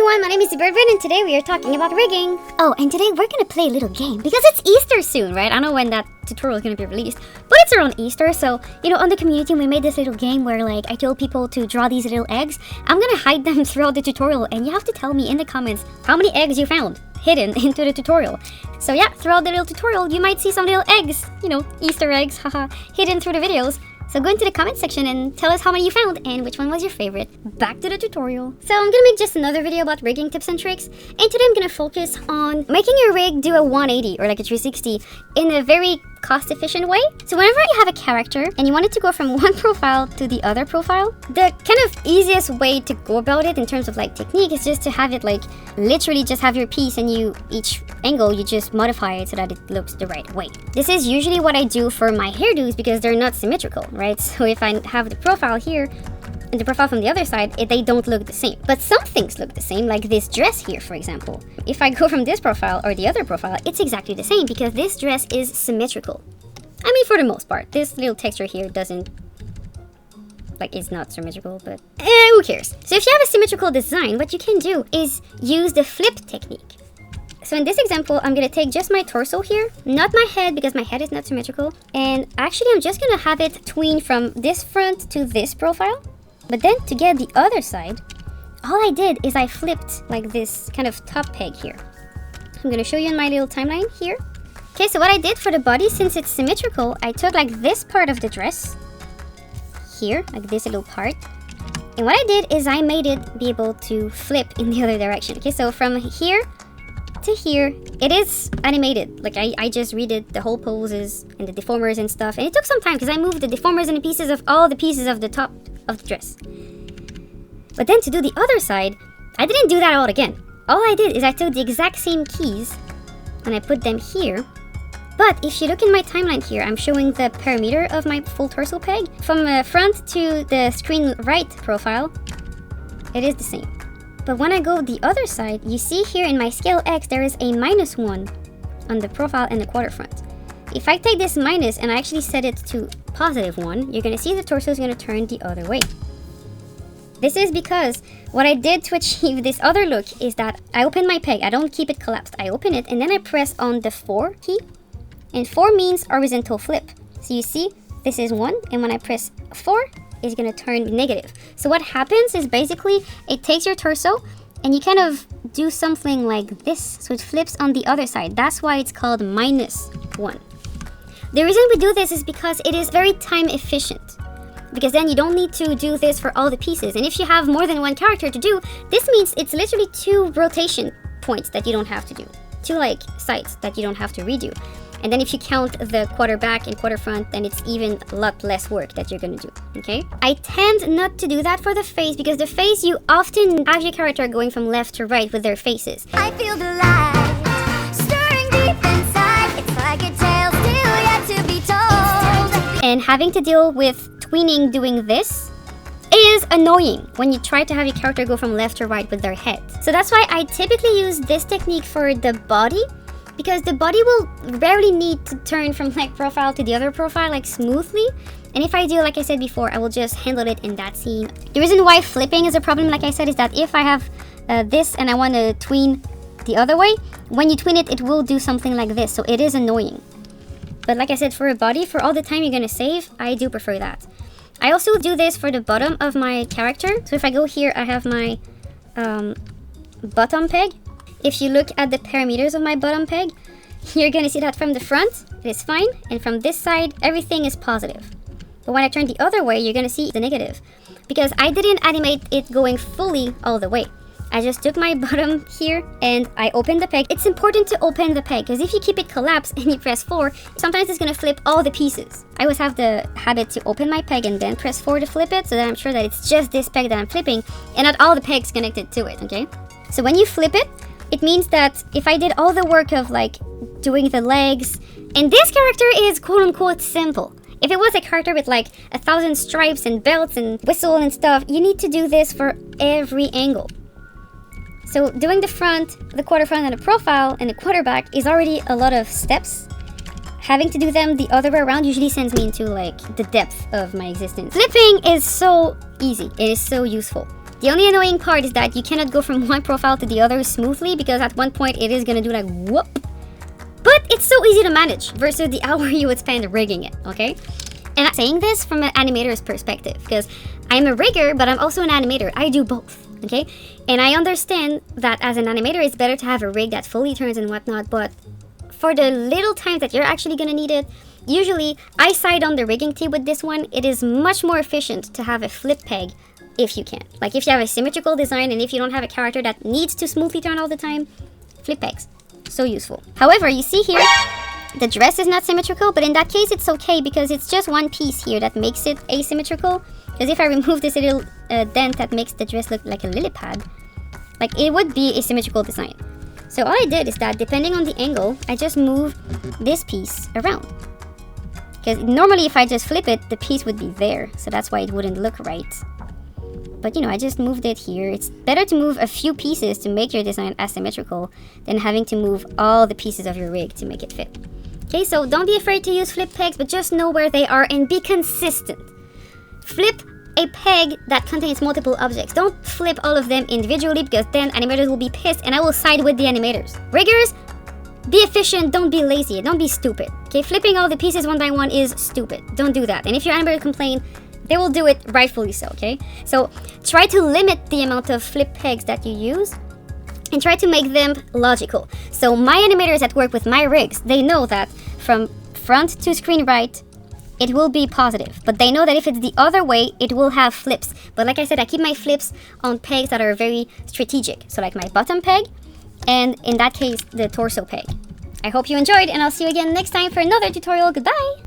everyone, my name is Birdman and today we are talking about rigging. Oh, and today we're gonna play a little game because it's Easter soon, right? I don't know when that tutorial is gonna be released, but it's around Easter, so, on the community we made this little game where I told people to draw these little eggs. I'm gonna hide them throughout the tutorial and you have to tell me in the comments how many eggs you found hidden into the tutorial. So yeah, throughout the little tutorial you might see some little eggs, Easter eggs, haha, hidden through the videos. So go into the comment section and tell us how many you found and which one was your favorite. Back to the tutorial. So I'm gonna make just another video about rigging tips and tricks, and today I'm gonna focus on making your rig do a 180 or a 360 in a very cost-efficient way. So whenever you have a character and you want it to go from one profile to the other profile, the kind of easiest way to go about it in terms of technique is just to have it literally just have your piece and each angle you just modify it so that it looks the right way. This is usually what I do for my hairdos because they're not symmetrical, right? So if I have the profile here and the profile from the other side, they don't look the same. But some things look the same, like this dress here, for example. If I go from this profile or the other profile, it's exactly the same because this dress is symmetrical. I mean, for the most part. This little texture here doesn't, it's not symmetrical, but who cares? So if you have a symmetrical design, what you can do is use the flip technique. So in this example, I'm gonna take just my torso here, not my head because my head is not symmetrical. And actually, I'm just gonna have it tween from this front to this profile. But then to get the other side, all I did is I flipped this kind of top peg here. I'm gonna show you in my little timeline here. Okay, so what I did for the body, since it's symmetrical, I took this part of the dress here, this little part. And what I did is I made it be able to flip in the other direction. Okay, so from here to here, it is animated. I just redid the whole poses and the deformers and stuff. And it took some time because I moved the deformers and the pieces of all the pieces of the top of the dress. But then to do the other side, I didn't do that all again. All I did is I took the exact same keys and I put them here. But if you look in my timeline here, I'm showing the perimeter of my full torso peg. From the front to the screen right profile, it is the same. But when I go the other side, you see here in my scale X, there is a -1 on the profile and the quarter front. If I take this minus and I actually set it to +1, you're gonna see the torso is gonna turn the other way. This is because what I did to achieve this other look is that I open my peg. I don't keep it collapsed. I open it and then I press on the 4 key. And 4 means horizontal flip. So you see, this is 1, and when I press 4, it's gonna turn negative. So what happens is basically it takes your torso and you kind of do something like this. So it flips on the other side. That's why it's called -1. The reason we do this is because it is very time efficient. Because then you don't need to do this for all the pieces. And if you have more than one character to do, this means it's literally 2 rotation points that you don't have to do. 2 sides that you don't have to redo. And then if you count the quarter back and quarter front, then it's even a lot less work that you're gonna do, okay? I tend not to do that for the face because the face, you often have your character going from left to right with their faces. I feel the light stirring deep inside. It's like a tale still yet to be told. And having to deal with tweening doing this is annoying when you try to have your character go from left to right with their head. So that's why I typically use this technique for the body, because the body will rarely need to turn from profile to the other profile smoothly. And if I do, like I said before, I will just handle it in that scene. The reason why flipping is a problem, like I said, is that if I have this and I want to tween the other way, when you tween it, it will do something like this. So it is annoying. But like I said, for a body, for all the time you're gonna save, I do prefer that. I also do this for the bottom of my character. So if I go here, I have my bottom peg. If you look at the parameters of my bottom peg, you're gonna see that from the front, it is fine, and from this side, everything is positive. But when I turn the other way, you're gonna see the negative. Because I didn't animate it going fully all the way. I just took my bottom here and I opened the peg. It's important to open the peg because if you keep it collapsed and you press 4, sometimes it's gonna flip all the pieces. I always have the habit to open my peg and then press 4 to flip it so that I'm sure that it's just this peg that I'm flipping and not all the pegs connected to it, okay? So when you flip it, it means that if I did all the work of doing the legs, and this character is quote-unquote simple. If it was a character with 1,000 stripes and belts and whistle and stuff, you need to do this for every angle. So doing the front, the quarter front, and the profile, and the quarter back is already a lot of steps. Having to do them the other way around usually sends me into the depth of my existence. Flipping is so easy. It is so useful. The only annoying part is that you cannot go from one profile to the other smoothly because at one point it is gonna do like whoop. But it's so easy to manage versus the hour you would spend rigging it, okay? And I'm saying this from an animator's perspective because I'm a rigger, but I'm also an animator. I do both, okay? And I understand that as an animator, it's better to have a rig that fully turns and whatnot, but for the little times that you're actually gonna need it, usually I side on the rigging tip with this one. It is much more efficient to have a flip peg if you can. Like if you have a symmetrical design and if you don't have a character that needs to smoothly turn all the time, flip pegs, so useful. However, you see here, the dress is not symmetrical, but in that case it's okay because it's just one piece here that makes it asymmetrical. Because if I remove this little dent that makes the dress look like a lily pad, like it would be a symmetrical design. So all I did is that depending on the angle, I just move this piece around. Because normally if I just flip it, the piece would be there. So that's why it wouldn't look right. But you know, I just moved it here. It's better to move a few pieces to make your design asymmetrical than having to move all the pieces of your rig to make it fit. Okay, so don't be afraid to use flip pegs, but just know where they are and be consistent. Flip a peg that contains multiple objects. Don't flip all of them individually because then animators will be pissed and I will side with the animators. Riggers, be efficient, don't be lazy, don't be stupid. Okay, flipping all the pieces one by one is stupid. Don't do that. And if your animators complain, they will do it rightfully so, okay? So try to limit the amount of flip pegs that you use and try to make them logical. So my animators that work with my rigs, they know that from front to screen right, it will be positive. But they know that if it's the other way, it will have flips. But like I said, I keep my flips on pegs that are very strategic. So like my bottom peg, and in that case, the torso peg. I hope you enjoyed, and I'll see you again next time for another tutorial. Goodbye!